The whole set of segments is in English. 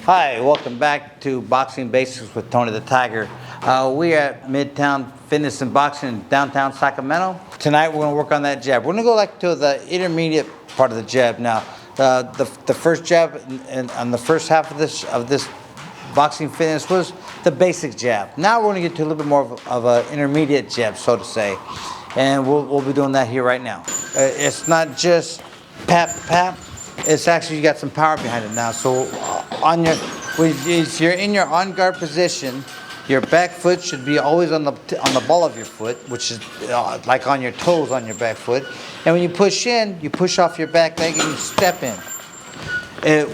Hi, welcome back to Boxing Basics with Tony the Tiger. We are at Midtown Fitness and Boxing in downtown Sacramento. Tonight we're going to work on that jab. We're going to go like to the intermediate part of the jab now. The first jab on the first half of this boxing fitness was the basic jab. Now we're going to get to a little bit more of an intermediate jab, so to say. And we'll be doing that here right now. It's not just pap, pap. It's actually, you got some power behind it now. So if you're in your on guard position, your back foot should be always on the ball of your foot, which is like on your toes on your back foot. And when you push in, you push off your back leg and you step in.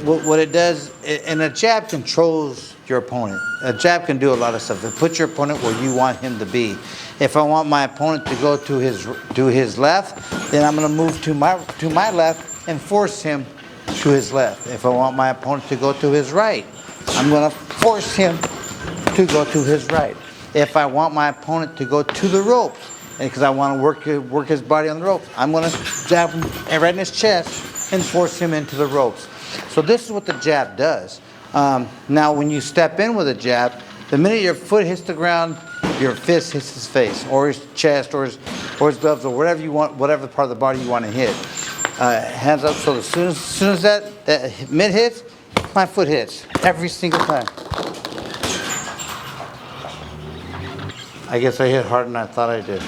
What it does, and a jab controls your opponent. A jab can do a lot of stuff. It puts your opponent where you want him to be. If I want my opponent to go to his left, then I'm going to move to my left and force him to his left. If I want my opponent to go to his right, I'm going to force him to go to his right. If I want my opponent to go to the ropes, and because I want to work his body on the ropes, I'm going to jab him right in his chest and force him into the ropes. So this is what the jab does. Now when you step in with a jab, the minute your foot hits the ground, your fist hits his face or his chest or his gloves or whatever you want, whatever part of the body you want to hit. Hands up, so as soon as that mid hits, my foot hits every single time. I guess I hit harder than I thought I did.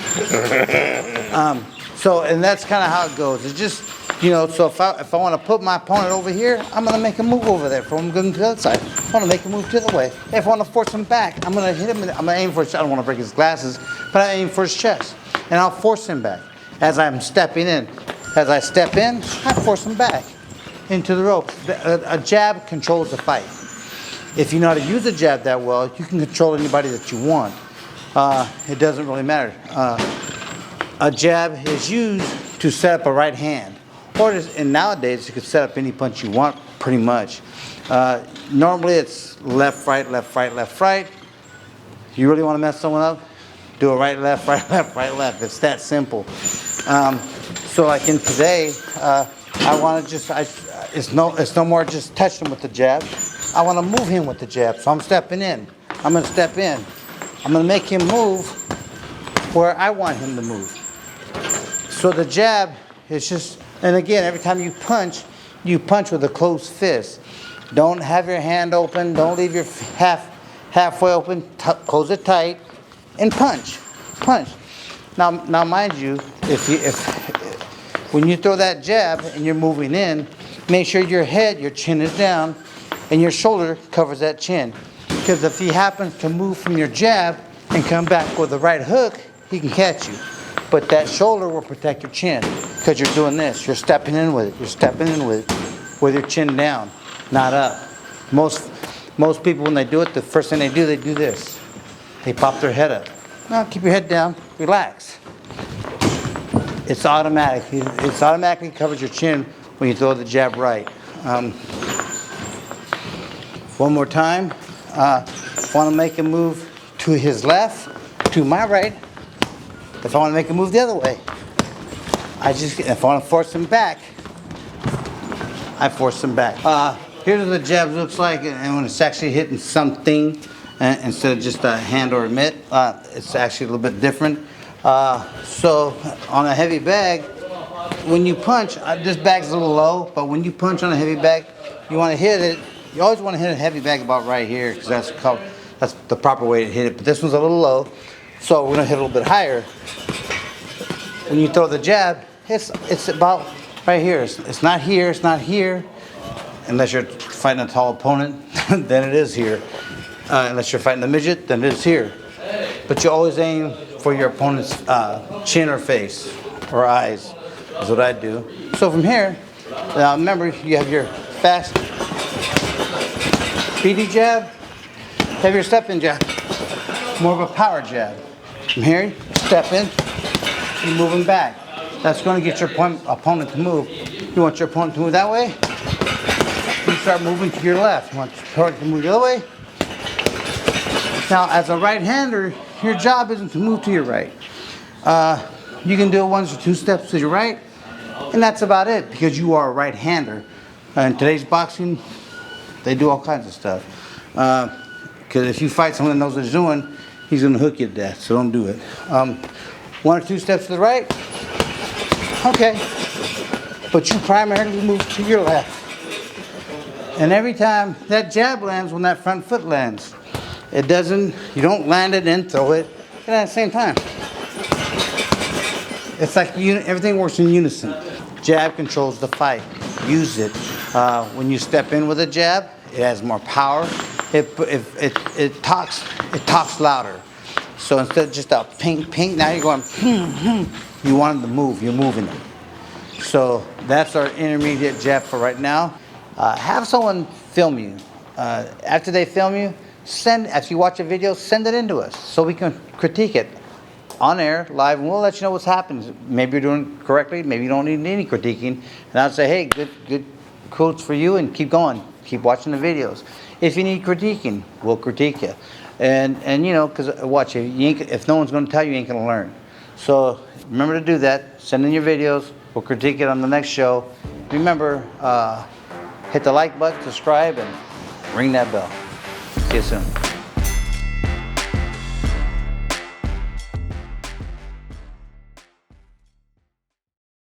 And that's kind of how it goes. It's just, so if I want to put my opponent over here, I'm going to make him move over there. If I'm going to the other side, I want to make him move to the way. If I want to force him back, I'm going to hit him. I'm going to aim for his, I don't want to break his glasses, but I aim for his chest. And I'll force him back as I'm stepping in. As I step in, I force him back into the rope. A jab controls the fight. If you know how to use a jab that well, you can control anybody that you want. It doesn't really matter. A jab is used to set up a right hand. And nowadays, you can set up any punch you want, pretty much. Normally, it's left, right, left, right, left, right. You really want to mess someone up? Do a right, left, right, left, right, left. It's that simple. So like in today, I want to just, it's no more just touch him with the jab. I want to move him with the jab. So I'm stepping in. I'm going to step in. I'm going to make him move where I want him to move. So the jab is just, and again, every time you punch with a closed fist. Don't have your hand open. Don't leave your halfway open. Close it tight and punch. Punch. Now mind you, when you throw that jab and you're moving in, make sure your chin is down, and your shoulder covers that chin. Because if he happens to move from your jab and come back with the right hook, he can catch you. But that shoulder will protect your chin because you're doing this. You're stepping in with it. You're stepping in with your chin down, not up. Most people, when they do it, the first thing they do this. They pop their head up. No, keep your head down. Relax. It's automatic. It automatically covers your chin when you throw the jab right. One more time. Want to make him move to his left, to my right. If I want to make him move the other way, if I want to force him back, I force him back. Here's what the jab looks like, and when it's actually hitting something instead of just a hand or a mitt, it's actually a little bit different. So on a heavy bag, when you punch, this bag's a little low, but when you punch on a heavy bag, you want to hit it. You always want to hit a heavy bag about right here because that's the proper way to hit it. But this one's a little low, so we're gonna hit a little bit higher. When you throw the jab, it's about right here. It's not here. It's not here, unless you're fighting a tall opponent. Then it is here. Unless you're fighting a midget, then it is here. But you always aim for your opponent's chin or face or eyes. Is what I do. So from here, now remember you have your fast, speedy jab. Have your step-in jab. More of a power jab. From here, step in. You move him back. That's going to get your opponent to move. You want your opponent to move that way? You start moving to your left. You want your opponent to move the other way? Now, as a right-hander, your job isn't to move to your right. You can do it 1 or 2 steps to your right, and that's about it because you are a right-hander. In today's boxing, They do all kinds of stuff. Because if you fight someone that knows what he's doing, he's gonna hook you to death, so don't do it. 1 or 2 steps to the right, okay. But you primarily move to your left. And every time that jab lands, when that front foot lands, it doesn't, you don't land it and throw it at the same time. It's like everything works in unison. Jab controls the fight. Use it. When you step in with a jab, it has more power. It talks louder. So instead of just a ping, ping, now you're going, you want them to move, you're moving it. So that's our intermediate jab for right now. Have someone film you. After they film you, if you watch a video, send it in to us so we can critique it on air, live, and we'll let you know what's happening. Maybe you're doing it correctly, maybe you don't need any critiquing. And I'll say, hey, good quotes for you, and keep going. Keep watching the videos. If you need critiquing, we'll critique you. And you know, because watch, if no one's going to tell you, you ain't going to learn. So remember to do that. Send in your videos. We'll critique it on the next show. Remember, hit the like button, subscribe, and ring that bell. See you soon.